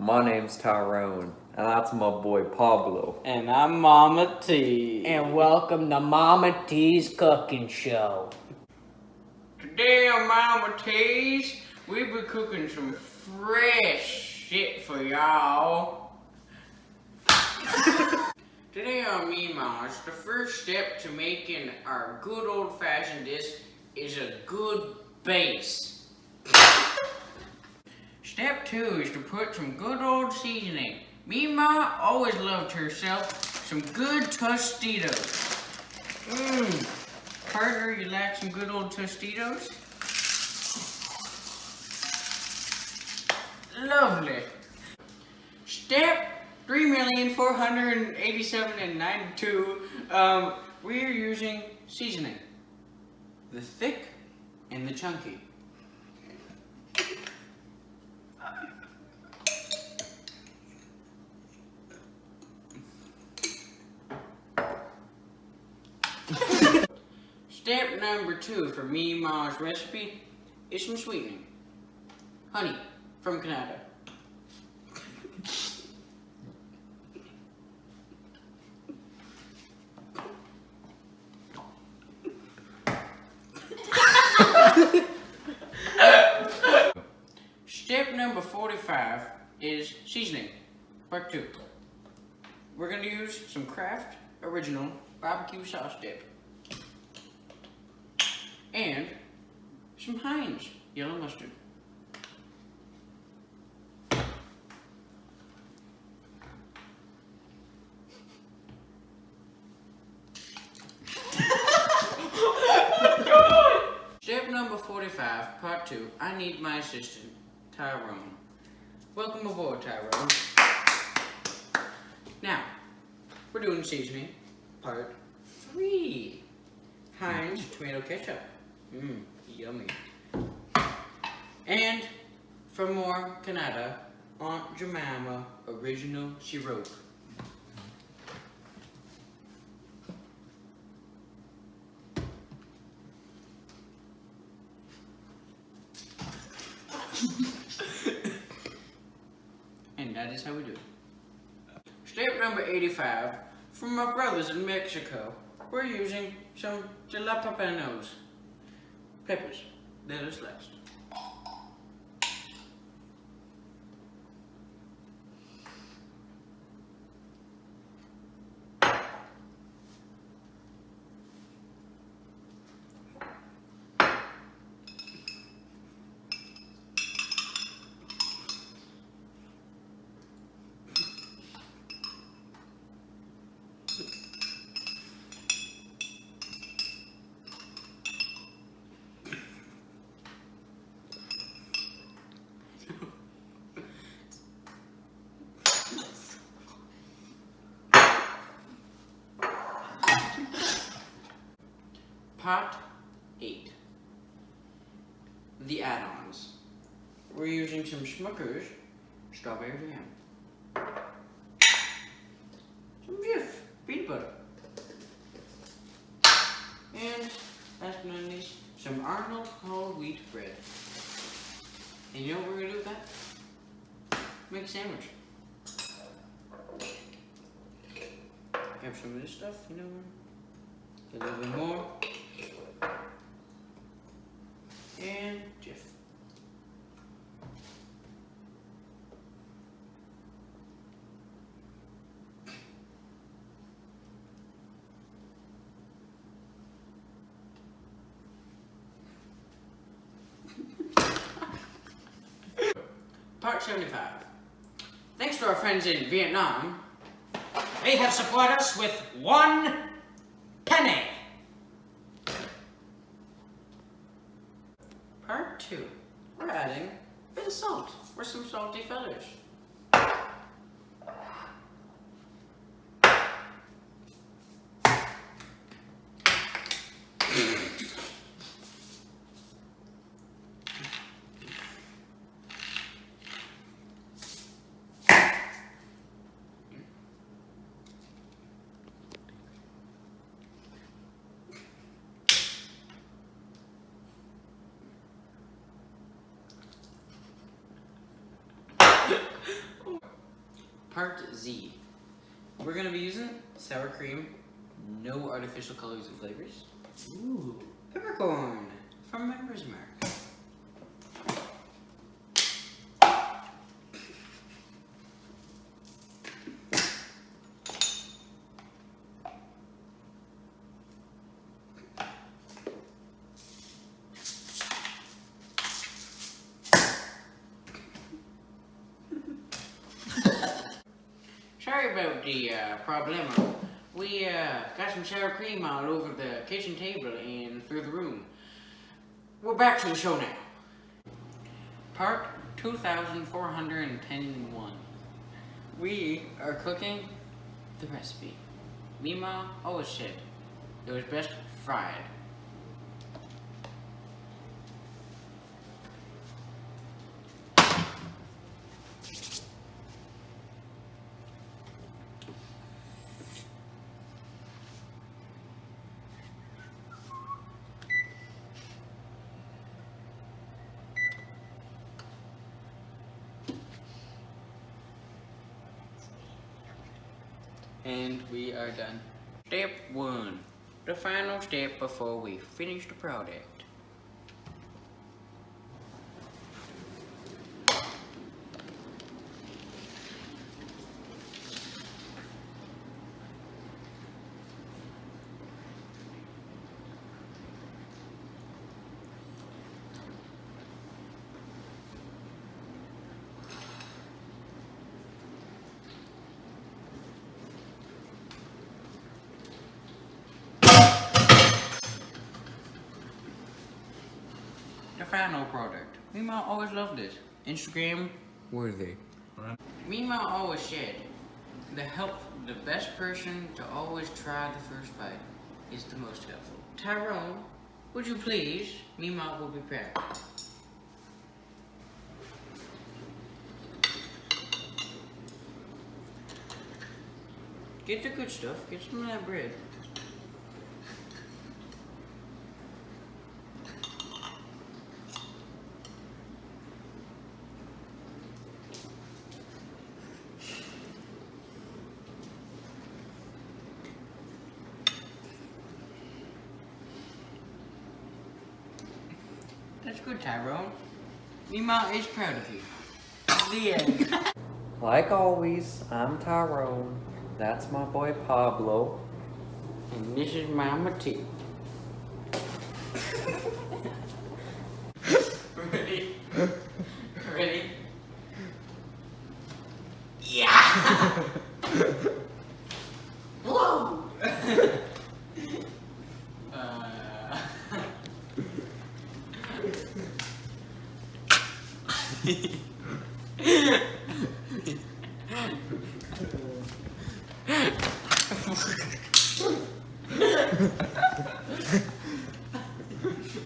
My name's Tyrone, and that's my boy Pablo. And I'm Mama T. And welcome to Mama T's Cooking Show. Today on Mama T's, we be cooking some fresh shit for y'all. Today on memas, the first step to making our good old-fashioned dish is a good base. Step 2 is to put some good old seasoning. Me ma always loved herself some good Tostitos. Partner, you like some good old Tostitos? Lovely. Step 3,487,092. We're using seasoning. The thick and the chunky. Step number 2 for me ma's recipe is some sweetening. Honey from Canada. Step number 45 is seasoning, part 2. We're going to use some Kraft Original barbecue sauce dip and some Heinz yellow mustard. Step number 45, part 2. I need my assistant, Tyrone. Welcome aboard, Tyrone. Now, we're doing seasoning, part 3. Heinz tomato ketchup. Yummy. And for more Canada, Aunt Jemima original syrup. And that is how we do it. Step number 85. From my brothers in Mexico, we're using some jalapenos. Peppers that are sliced. Part 8. The add-ons. We're using some Smucker's strawberry jam, some Jif peanut butter, and last but not least, some Arnold whole wheat bread. And you know what we're gonna do with that? Make a sandwich. Have some of this stuff, you know, a little bit more. And Jif. Part 75. Thanks to our friends in Vietnam, they have supplied us with 1 penny. Part 2. We're adding a bit of salt. We're some salty fellas. Part Z. We're gonna be using sour cream, no artificial colors and flavors. Ooh, peppercorn from Members Mark. Sorry about the problemo. We got some sour cream all over the kitchen table and through the room. We're back to the show now. Part 2401. We are cooking the recipe. Mima always said it was best fried. And we are done. Step 1. The final step before we finish the product. The final product. Mima always loved this. Instagram worthy. Mima always said the best person to always try the first bite is the most helpful. Tyrone, would you please? Mima will be proud. Get the good stuff. Get some of that bread. That's good, Tyrone. Mima is proud of you. The end. Like always, I'm Tyrone. That's my boy Pablo. And this is Mama T. Ready? Ready? Yeah! Whoa!